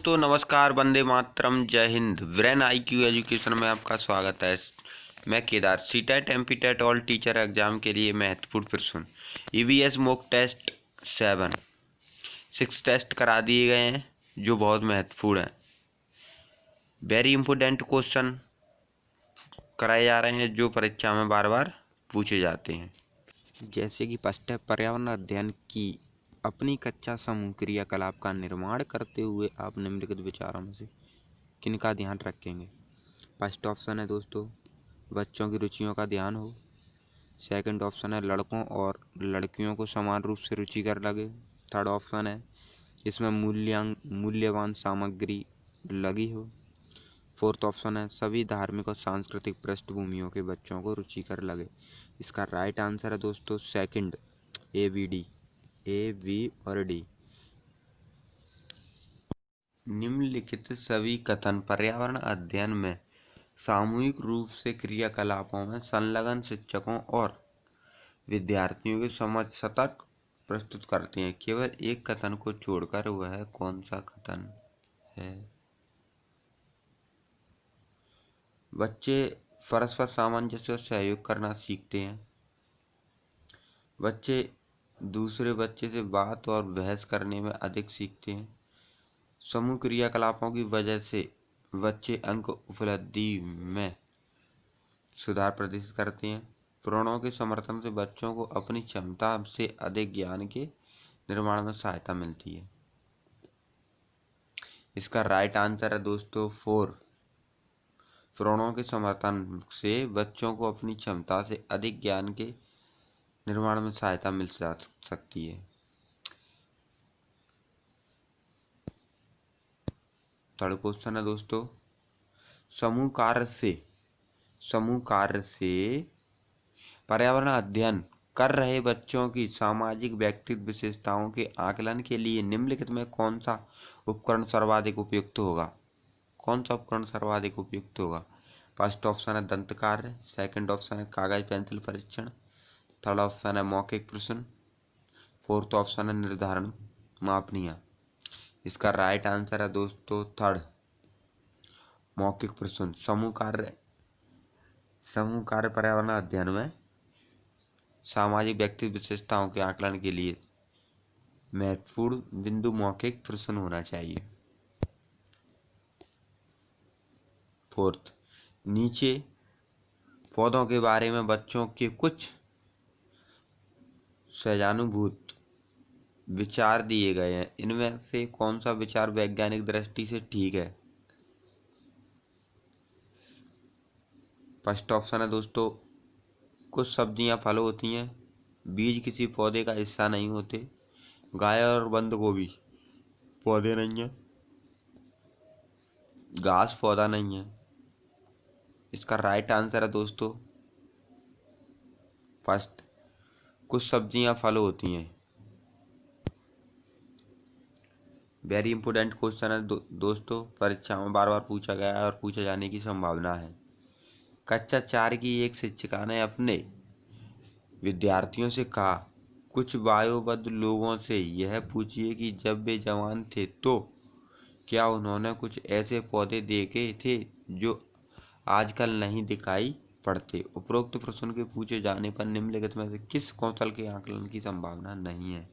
दोस्तों नमस्कार, वंदे मातरम, जय हिंद। ब्रेन IQ एजुकेशन में आपका स्वागत है। मैं Kedar. CTET MPTET all teacher exam के लिए महत्वपूर्ण प्रश्न EVS मॉक टेस्ट 6 टेस्ट करा दिए गए हैं जो बहुत महत्वपूर्ण हैं। वेरी इंपॉर्टेंट क्वेश्चन कराए जा रहे हैं जो परीक्षा में बार बार पूछे जाते हैं। जैसे कि फर्स्ट है, पर्यावरण अध्ययन की अपनी कक्षा समूह क्रियाकलाप का निर्माण करते हुए आप निम्नलिखित विचारों में से किनका ध्यान रखेंगे। फर्स्ट ऑप्शन है दोस्तों, बच्चों की रुचियों का ध्यान हो। सेकंड ऑप्शन है, लड़कों और लड़कियों को समान रूप से रुचिकर लगे। थर्ड ऑप्शन है, इसमें मूल्यवान सामग्री लगी हो। फोर्थ ऑप्शन है, सभी धार्मिक और सांस्कृतिक पृष्ठभूमियों के बच्चों को रुचिकर लगे। इसका राइट आंसर है दोस्तों सेकंड, A, B और D। निम्नलिखित सभी कथन पर्यावरण अध्ययन में सामूहिक रूप से क्रियाकलापों में संलग्न शिक्षकों और विद्यार्थियों की समझ सतत प्रस्तुत करते हैं। केवल एक कथन को छोड़कर वह कौन सा कथन है? बच्चे परस्पर सामंजस्य और सहयोग करना सीखते हैं। बच्चे दूसरे बच्चे से बात और बहस करने में अधिक सीखते हैं। समूह क्रियाकलापों की वजह से बच्चे अंक उपलब्धि में सुधार प्रदर्शित करते हैं। प्रणों के समर्थन से बच्चों को अपनी क्षमता से अधिक ज्ञान के निर्माण में सहायता मिलती है। इसका राइट आंसर है दोस्तों 4। प्रणों के समर्थन से बच्चों को अपनी क्षमता से अधिक ज्ञान के निर्माण में सहायता मिल सकती है। थर्ड क्वेश्चन है दोस्तों, समूह कार्य से पर्यावरण अध्ययन कर रहे बच्चों की सामाजिक व्यक्तित्व विशेषताओं के आकलन के लिए निम्नलिखित में कौन सा उपकरण सर्वाधिक उपयुक्त होगा? फर्स्ट ऑप्शन है दंत कार्य, सेकंड ऑप्शन है कागज पेंसिल परीक्षण, थर्ड ऑप्शन है मौखिक प्रश्न, फोर्थ ऑप्शन है निर्धारण मापनियां। इसका राइट आंसर है दोस्तों थर्ड, मौखिक प्रश्न। समूह कार्य पर्यावरण अध्ययन में सामाजिक व्यक्तित्व विशेषताओं के आकलन के लिए महत्वपूर्ण बिंदु मौखिक प्रश्न होना चाहिए। फोर्थ, नीचे पौधों के बारे में बच्चों के कुछ सहानुभूत विचार दिए गए हैं। इनमें से कौन सा विचार वैज्ञानिक दृष्टि से ठीक है? फर्स्ट ऑप्शन है दोस्तों, कुछ सब्जियां फल होती हैं, बीज किसी पौधे का हिस्सा नहीं होते, गाय और बंद गोभी पौधे नहीं है, घास पौधा नहीं है। इसका राइट आंसर है दोस्तों फर्स्ट, कुछ सब्जियां फल होती हैं। वेरी इंपोर्टेंट क्वेश्चन है दोस्तों, परीक्षा में बार बार पूछा गया है और पूछे जाने की संभावना है। कक्षा 4 की एक शिक्षिका ने अपने विद्यार्थियों से कहा, कुछ वयोवृद्ध लोगों से यह पूछिए कि जब वे जवान थे तो क्या उन्होंने कुछ ऐसे पौधे देखे थे जो आजकल नहीं दिखाई पड़ते। उपरोक्त प्रश्न के पूछे जाने पर निम्नलिखित में से किस कौशल के आकलन की संभावना नहीं है?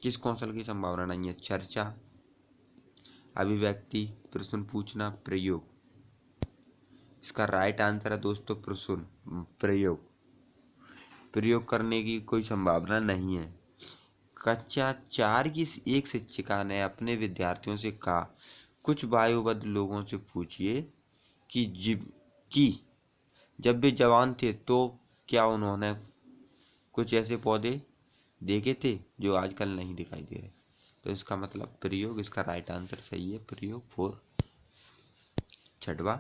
किस कौशल की संभावना नहीं है? चर्चा, अभिव्यक्ति, प्रश्न पूछना, प्रयोग। इसका राइट आंसर है दोस्तों प्रश्न प्रयोग करने की कोई संभावना नहीं है। कक्षा 4 की एक शिक्षिका ने अपने विद्यार्थियों से कहा, कुछ वयोवृद्ध लोगों से पूछिए कि जब वे जवान थे तो क्या उन्होंने कुछ ऐसे पौधे देखे थे जो आजकल नहीं दिखाई दे रहे। तो इसका मतलब प्रयोग। इसका राइट आंसर सही है प्रयोग 4। छठवां,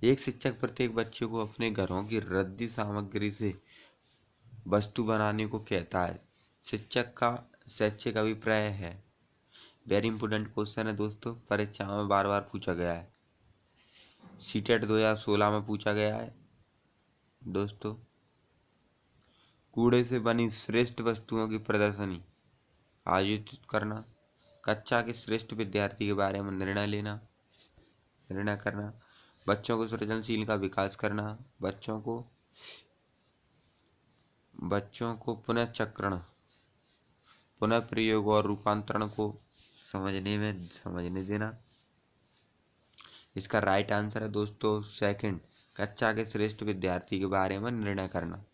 एक शिक्षक प्रत्येक बच्चे को अपने घरों की रद्दी सामग्री से वस्तु बनाने को कहता है। शिक्षक का शैक्षिक अभिप्राय है। वेरी इंपोर्टेंट क्वेश्चन है दोस्तों, परीक्षा में बार बार पूछा गया है। सीटेट 2016 में पूछा गया है दोस्तों। कूड़े से बनी श्रेष्ठ वस्तुओं की प्रदर्शनी आयोजित करना, कक्षा के श्रेष्ठ विद्यार्थी के बारे में निर्णय करना, बच्चों को सृजनशील का विकास करना, बच्चों को पुनः प्रयोग और रूपांतरण को समझने देना। इसका राइट आंसर है दोस्तों सेकंड, कक्षा के श्रेष्ठ विद्यार्थी के बारे में निर्णय करना।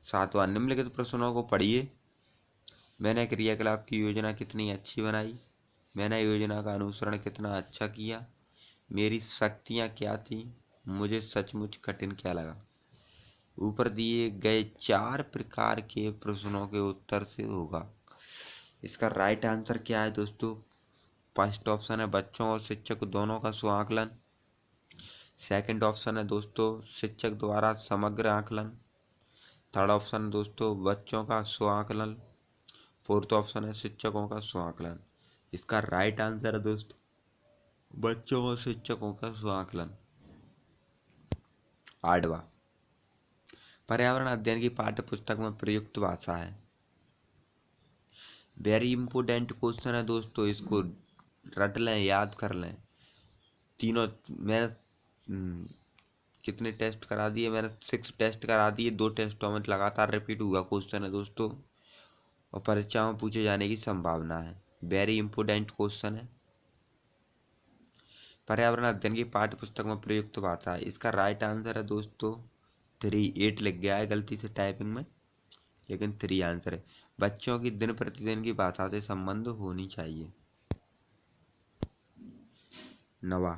7वां, निम्नलिखित प्रश्नों को पढ़िए। मैंने क्रियाकलाप की योजना कितनी अच्छी बनाई, मैंने योजना का अनुसरण कितना अच्छा किया, मेरी शक्तियां क्या थी, मुझे सचमुच कठिन क्या लगा। ऊपर दिए गए 4 प्रकार के प्रश्नों के उत्तर से होगा। इसका राइट आंसर क्या है दोस्तों? फर्स्ट ऑप्शन है बच्चों और शिक्षक दोनों का स्व आकलन। सेकंड ऑप्शन है दोस्तों शिक्षक द्वारा समग्र आकलन। थर्ड ऑप्शन है दोस्तों बच्चों का स्व आकलन। फोर्थ ऑप्शन है शिक्षकों का स्व आकलन। इसका राइट आंसर है दोस्तों बच्चों और शिक्षकों का स्व आकलन। 8वां, पर्यावरण अध्ययन की पाठ्य पुस्तक में प्रयुक्त भाषा है। वेरी इंपोर्टेंट क्वेश्चन है दोस्तों, इसको रट लें, याद कर लें। तीनों मैंने कितने टेस्ट करा दिए? मैंने 6 टेस्ट करा दिए, 2 टेस्टों में लगातार रिपीट हुआ क्वेश्चन है दोस्तों, और परीक्षा में पूछे जाने की संभावना है। वेरी इंपोर्टेंट क्वेश्चन है। पर्यावरण अध्ययन की पाठ्य पुस्तक में प्रयुक्त भाषा है। इसका राइट आंसर है दोस्तों 3, 8 लिख गया है गलती से टाइपिंग में, लेकिन 3 आंसर है। बच्चों की दिन प्रतिदिन की भाषा से संबंध होनी चाहिए। 9वां,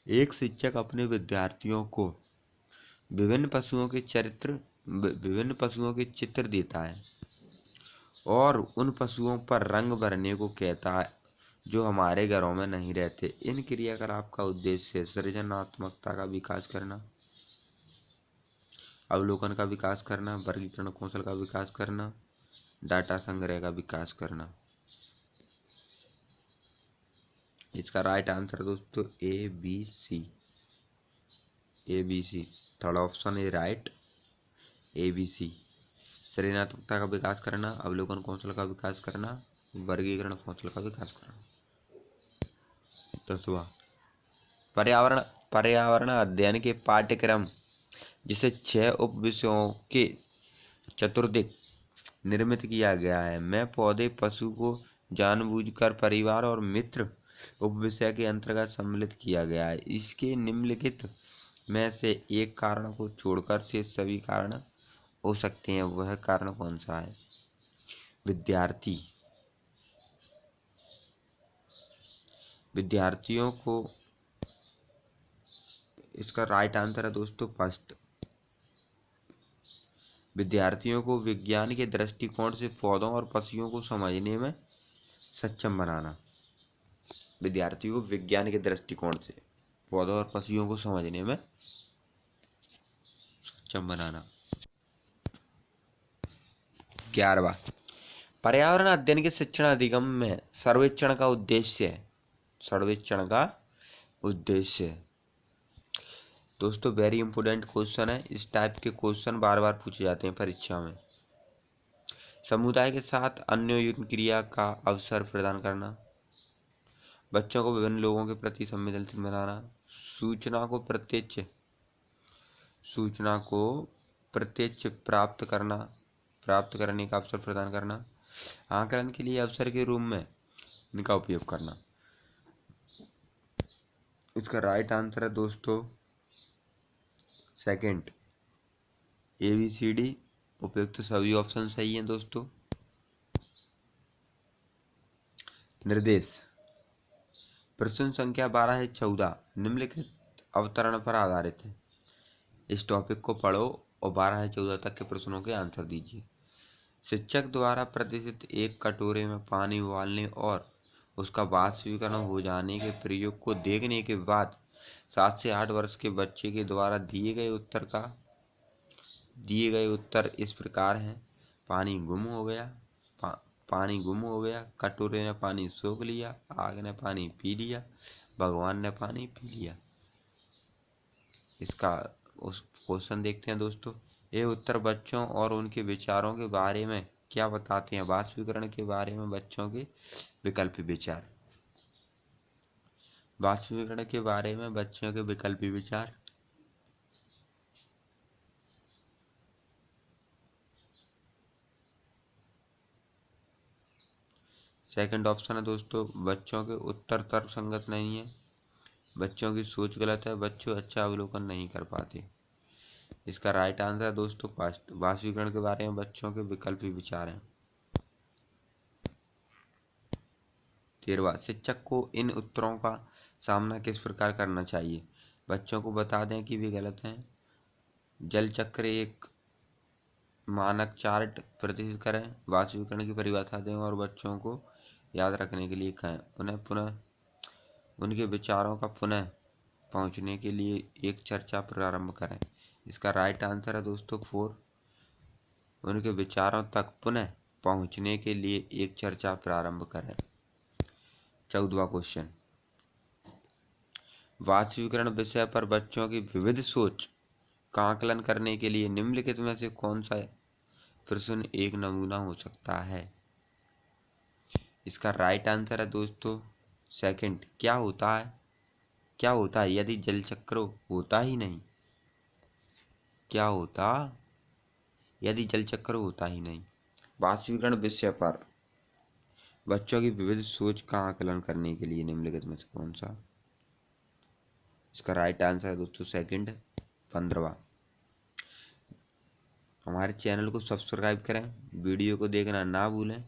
एक शिक्षक अपने विद्यार्थियों को विभिन्न पशुओं के चित्र देता है और उन पशुओं पर रंग भरने को कहता है जो हमारे घरों में नहीं रहते। इन क्रियाकलाप का उद्देश्य सृजनात्मकता का विकास करना, अवलोकन का विकास करना, वर्गीकरण कौशल का विकास करना, डाटा संग्रह का विकास करना। इसका राइट आंसर दोस्तों ABC। थर्ड ऑप्शन है राइट, ABC। सृजनात्मकता का विकास करना, अवलोकन कौशल का विकास करना, वर्गीकरण कौशल का विकास करना। 10वां, पर्यावरण अध्ययन के पाठ्यक्रम जिसे 6 उपविषयों के चतुर्दिक निर्मित किया गया है में पौधे पशु को जानबूझकर परिवार और मित्र उपविषय के अंतर्गत सम्मिलित किया गया है। इसके निम्नलिखित में से एक कारण को छोड़कर शेष सभी कारण हो सकते हैं, वह कारण कौन सा है? विद्यार्थियों को, इसका राइट आंसर है दोस्तों फर्स्ट, विद्यार्थियों को विज्ञान के दृष्टिकोण से पौधों और पशुओं को समझने में सक्षम बनाना। विद्यार्थियों को विज्ञान के दृष्टिकोण से पौधों और पशुओं को समझने में सक्षम बनाना। 11वां, पर्यावरण अध्ययन के शिक्षण अधिगम में सर्वेक्षण का उद्देश्य दोस्तों वेरी इंपोर्टेंट क्वेश्चन है। इस टाइप के क्वेश्चन बार बार पूछे जाते हैं परीक्षा में। समुदाय के साथ अन्योन्य क्रिया का अवसर प्रदान करना, बच्चों को विभिन्न लोगों के प्रति संवेदनशील बनाना, सूचना को प्रत्यक्ष प्राप्त करने का अवसर प्रदान करना, आकलन के लिए अवसर के रूप में इनका उपयोग करना। इसका राइट आंसर है दोस्तों सेकंड, ABCD। उपयुक्त सभी ऑप्शन सही हैं दोस्तों। निर्देश, प्रश्न संख्या 12 से 14 निम्नलिखित अवतरण पर आधारित है। इस टॉपिक को पढ़ो और 12 से 14 तक के प्रश्नों के आंसर दीजिए। शिक्षक द्वारा प्रदर्शित एक कटोरे में पानी उबालने और उसका वाष्पीकरण हो जाने के प्रयोग को देखने के बाद 7 से 8 वर्ष के बच्चे के द्वारा दिए गए उत्तर इस प्रकार हैं। पानी गुम हो गया, कटोरे ने पानी सोख लिया, आग ने पानी पी लिया, भगवान ने पानी पी लिया। इसका उस क्वेश्चन देखते हैं दोस्तों। ये उत्तर बच्चों और उनके विचारों के बारे में क्या बताते हैं वाष्पीकरण के बारे में बच्चों के विकल्प विचार। वाष्पीकरण के बारे में बच्चों के विकल्प विचार। सेकंड ऑप्शन है दोस्तों, बच्चों के उत्तर तर्क संगत नहीं है, बच्चों की सोच गलत है, बच्चों अच्छा अवलोकन नहीं कर पाते। इसका राइट आंसर है दोस्तों फर्स्ट, वाष्पीकरण के बारे में बच्चों के विकल्प विचार हैं। 13वां, शिक्षक को इन उत्तरों का सामना किस प्रकार करना चाहिए। बच्चों को बता दें कि वे गलत हैं, जल चक्र एक मानक चार्ट प्रस्तुत करें, वाष्पीकरण की परिभाषा दें और बच्चों को याद रखने के लिए कहें। उन्हें पुनः उनके विचारों का पुनः पहुंचने के लिए एक चर्चा प्रारंभ करें। इसका राइट आंसर है दोस्तों 4, उनके विचारों तक पुनः पहुंचने के लिए एक चर्चा प्रारंभ करें। 14वां क्वेश्चन, वाष्पीकरण विषय पर बच्चों की विविध सोच का आकलन करने के लिए निम्नलिखित में से कौन सा प्रश्न एक नमूना हो सकता है। इसका राइट आंसर है दोस्तों सेकंड, क्या होता है यदि जल चक्र होता ही नहीं। क्या होता यदि जल चक्र होता ही नहीं। वाष्पीकरण विषय पर बच्चों की विविध सोच का आकलन करने के लिए निम्नलिखित में से कौन सा। इसका राइट आंसर है दोस्तों सेकंड 15वां। हमारे चैनल को सब्सक्राइब करें, वीडियो को देखना ना भूलें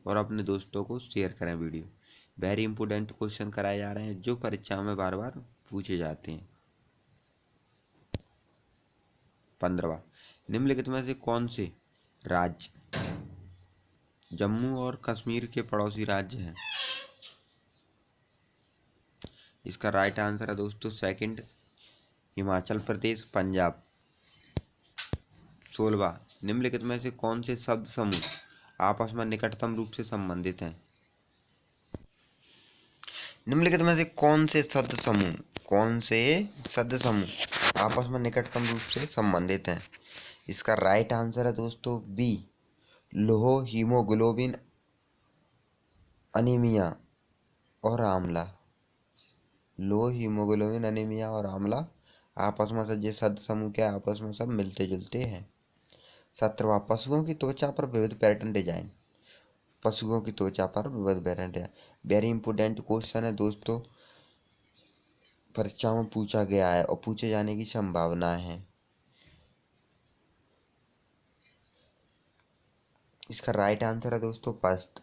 और अपने दोस्तों को शेयर करें। वीडियो वेरी इंपोर्टेंट क्वेश्चन कराए जा रहे हैं जो परीक्षा में बार बार पूछे जाते हैं। 15वां, निम्नलिखित में से कौन से राज्य जम्मू और कश्मीर के पड़ोसी राज्य हैं। इसका राइट आंसर है दोस्तों सेकंड, हिमाचल प्रदेश, पंजाब। 16वां, निम्नलिखित में से कौन से शब्द समूह आपस में निकटतम रूप से संबंधित हैं। निम्नलिखित में से कौन से शब्द समूह आपस में निकटतम रूप से संबंधित हैं। इसका राइट आंसर है दोस्तों बी, लोह, हीमोग्लोबिन, अनीमिया और आंवला। लोह, हीमोग्लोबिन, अनीमिया और आंवला आपस में से ये शब्द समूह के आपस में सब मिलते जुलते हैं। 17वां, पशुओं की त्वचा पर विविध पैटर्न डिजाइन। पशुओं की त्वचा पर विविध pattern design very important question है दोस्तों, परीक्षा में पूछा गया है और पूछे जाने की संभावना है। इसका राइट आंसर है दोस्तों फर्स्ट,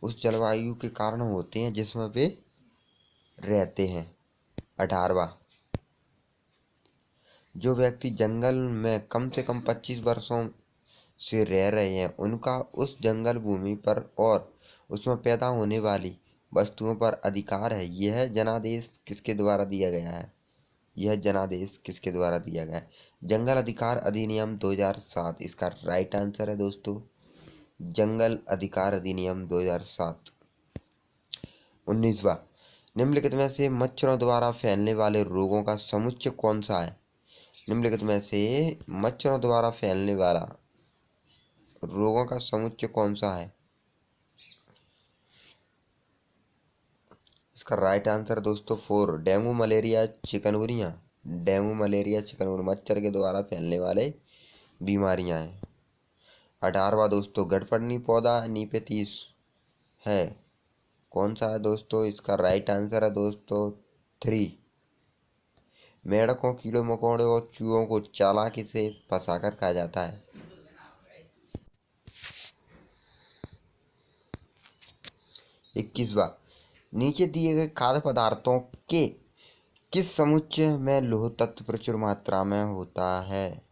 उस जलवायु के कारण होते हैं जिसमें वे रहते हैं। 18वां, जो व्यक्ति जंगल में कम से कम 25 वर्षों से रह रहे हैं उनका उस जंगल भूमि पर और उसमें पैदा होने वाली वस्तुओं पर अधिकार है। यह जनादेश किसके द्वारा दिया गया है। जंगल अधिकार अधिनियम 2007। इसका राइट आंसर है दोस्तों जंगल अधिकार अधिनियम 2007। 19वां, निम्नलिखित में से मच्छरों द्वारा फैलने वाले रोगों का समुच्चय कौन सा है। निम्नलिखित में से मच्छरों द्वारा फैलने वाला रोगों का समुच्चय कौन सा है। इसका राइट आंसर दोस्तों 4, डेंगू मलेरिया चिकनगुनिया। मच्छर के द्वारा फैलने वाले बीमारियां हैं। 18वां दोस्तों, गड़पड़नी पौधा निपेतीस है, कौन सा है दोस्तों। इसका राइट आंसर है दोस्तों 3, मेंढकों, कीड़े मकोड़े और चूहों को चालाकी से फंसाकर खाया जाता है। 21वां, नीचे दिए गए खाद्य पदार्थों के किस समुच्चय में लौह तत्व प्रचुर मात्रा में होता है।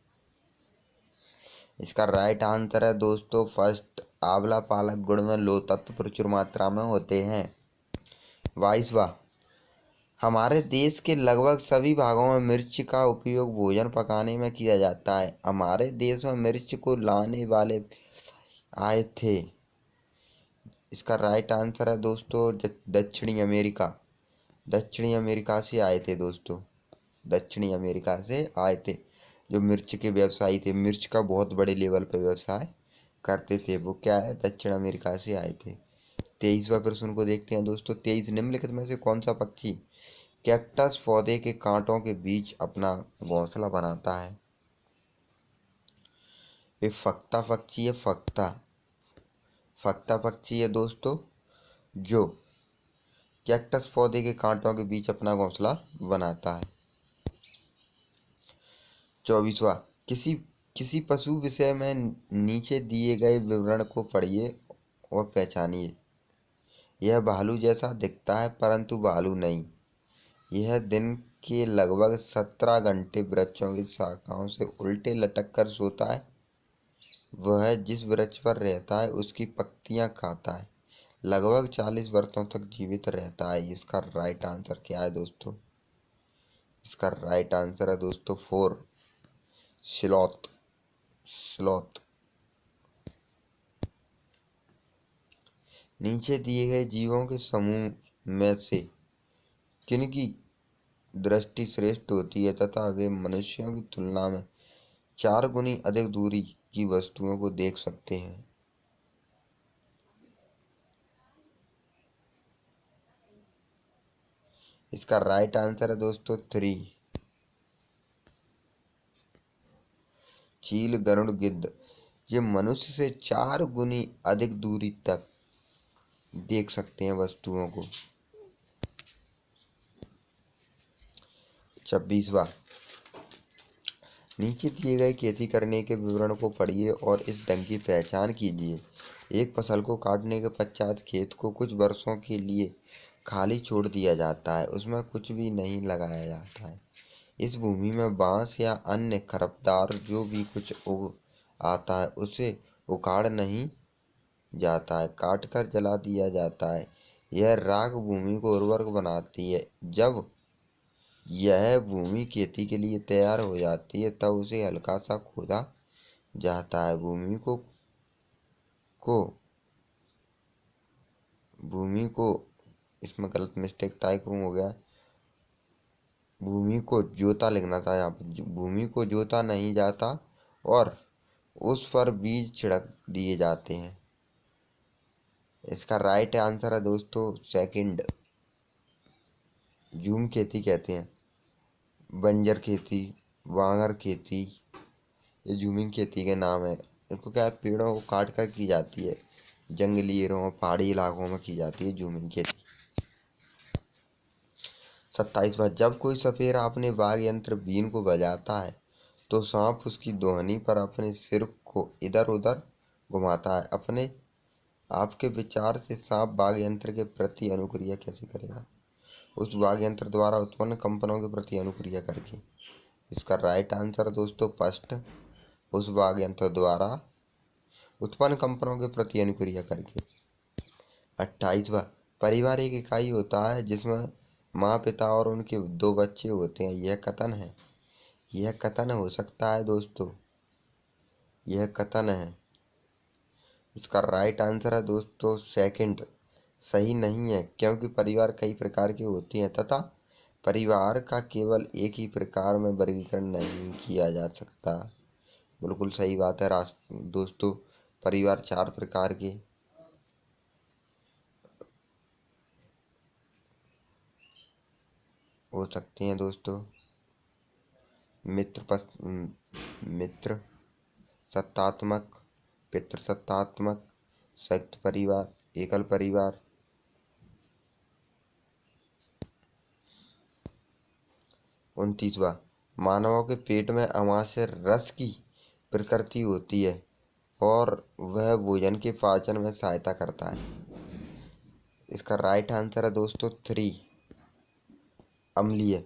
इसका राइट आंसर है दोस्तों फर्स्ट, आंवला पालक गुड़ में लौह तत्व प्रचुर मात्रा में होते हैं। 22वां, हमारे देश के लगभग सभी भागों में मिर्च का उपयोग भोजन पकाने में किया जाता है। हमारे देश में मिर्च को लाने वाले आए थे। इसका राइट आंसर है दोस्तों दक्षिणी अमेरिका से आए थे दोस्तों, दक्षिणी अमेरिका से आए थे। जो मिर्च के व्यवसायी थे, मिर्च का बहुत बड़े लेवल पर व्यवसाय करते थे, वो क्या है, दक्षिण अमेरिका से आए थे। 23वां प्रश्न को देखते हैं दोस्तों। 23, निम्नलिखित में से कौन सा पक्षी कैक्टस पौधे के कांटों के बीच अपना घोंसला बनाता है? ये फक्ता पक्षी है, फक्ता पक्षी है दोस्तों, जो कैक्टस पौधे के कांटों के बीच अपना घोंसला बनाता है। 24वां, किसी किसी पशु विषय में नीचे दिए गए विवरण को पढ़िए और पहचानिए। यह भालू जैसा दिखता है परंतु भालू नहीं। यह दिन के लगभग 17 घंटे वृक्षों की शाखाओं से उल्टे लटक कर सोता है। वह जिस वृक्ष पर रहता है उसकी पत्तियां खाता है। लगभग 40 वर्षों तक जीवित रहता है। इसका राइट आंसर क्या है दोस्तों? इसका राइट आंसर है दोस्तों 4, स्लॉथ। नीचे दिए गए जीवों के समूह में से किनकी दृष्टि श्रेष्ठ होती है तथा वे मनुष्यों की तुलना में 4 गुनी अधिक दूरी की वस्तुओं को देख सकते हैं? इसका राइट आंसर है दोस्तों 3, चील, गरुड़, गिद्ध। ये मनुष्य से 4 गुनी अधिक दूरी तक देख सकते हैं वस्तुओं को। 26वां, नीचे दिए गए खेती करने के विवरण को पढ़िए और इस ढंग की पहचान कीजिए। एक फसल को काटने के पश्चात खेत को कुछ वर्षों के लिए खाली छोड़ दिया जाता है, उसमें कुछ भी नहीं लगाया जाता है। इस भूमि में बांस या अन्य खरपतवार जो भी कुछ उग आता है उसे उखाड़ नहीं जाता है, काटकर जला दिया जाता है। यह राख भूमि को उर्वरक बनाती है। जब यह भूमि खेती के लिए तैयार हो जाती है तब उसे हल्का सा खोदा जाता है। भूमि को इसमें गलत मिस्टेक टाइप हो गया, भूमि को जोता लिखना था यहाँ पर। भूमि को जोता नहीं जाता और उस पर बीज छिड़क दिए जाते हैं। इसका राइट आंसर है दोस्तों सेकंड, झूम खेती कहते हैं। बंजर खेती, वांगर खेती, ये झूमिंग खेती के नाम है। इनको क्या है, पेड़ों को काट कर की जाती है, जंगली एरिया पहाड़ी इलाकों में की जाती है झूमिंग खेती। 27वां, जब कोई सपेरा अपने वाद्य यंत्र बीन को बजाता है तो सांप उसकी ध्वनि पर अपने सिर को इधर उधर घुमाता है। आपके विचार से सांप वाद्य यंत्र के प्रति अनुक्रिया कैसे करेगा? उस वाद्य यंत्र द्वारा उत्पन्न कंपनों के प्रति अनुक्रिया करके। इसका राइट आंसर दोस्तों फर्स्ट, उस वाद्य यंत्र द्वारा उत्पन्न कंपनों के प्रति अनुक्रिया करके। 28वां, परिवार एक इकाई होता है जिसमें माँ, पिता और उनके 2 बच्चे होते हैं। यह कथन है। यह कथन हो सकता है दोस्तों, यह कथन है। इसका राइट आंसर है दोस्तों सेकंड, सही नहीं है, क्योंकि परिवार कई प्रकार के होते हैं तथा परिवार का केवल एक ही प्रकार में वर्गीकरण नहीं किया जा सकता। बिल्कुल सही बात है दोस्तों, परिवार 4 प्रकार के हो सकते हैं दोस्तों। मित्र सत्तात्मक, पितृसत्तात्मक, संयुक्त परिवार, एकल परिवार। 29वां, मानवों के पेट में अमाशय रस की प्रकृति होती है और वह भोजन के पाचन में सहायता करता है। इसका राइट आंसर है दोस्तों 3, अम्लीय।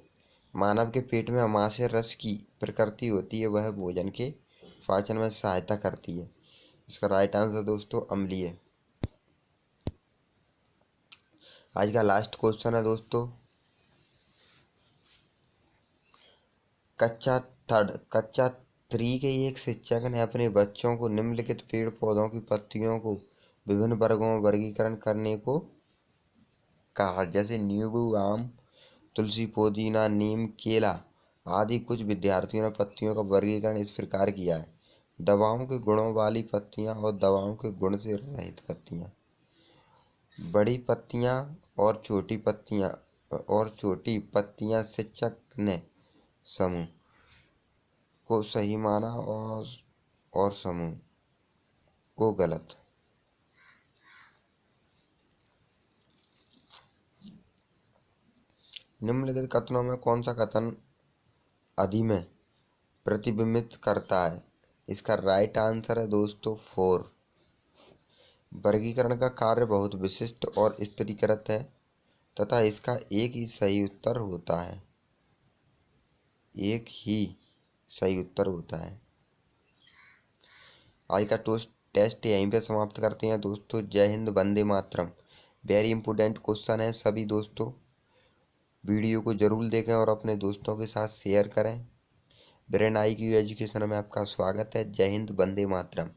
मानव के पेट में अमाशय रस की प्रकृति होती है, वह भोजन के पाचन में सहायता करती है। इसका राइट आंसर दोस्तों अम्लीय। आज का लास्ट क्वेश्चन है दोस्तों, कक्षा 3 के एक शिक्षक ने अपने बच्चों को निम्नलिखित पेड़ पौधों की पत्तियों को विभिन्न वर्गों में वर्गीकरण करने को कहा, जैसे नींबू, आम, तुलसी, पुदीना, नीम, केला आदि। कुछ विद्यार्थियों ने पत्तियों का वर्गीकरण इस प्रकार किया है: दवाओं के गुणों वाली पत्तियां और दवाओं के गुण से रहित पत्तियां। बड़ी पत्तियां और छोटी पत्तियां शिक्षक ने समूह को सही माना और समूह को गलत। निम्नलिखित कथनों में कौन सा कथन अधि में प्रतिबिंबित करता है? इसका राइट आंसर है दोस्तों 4। वर्गीकरण का कार्य बहुत विशिष्ट और स्थिरीकृत है तथा इसका एक ही सही उत्तर होता है। आज का टेस्ट यहीं पे समाप्त करते हैं दोस्तों। जय Hind, Vande Mataram. Very important question है सभी दोस्तों। वीडियो को जरूर देखें और अपने दोस्तों के साथ शेयर करें। ब्रेन IQ एजुकेशन में आपका स्वागत है। जय हिंद, वंदे मातरम।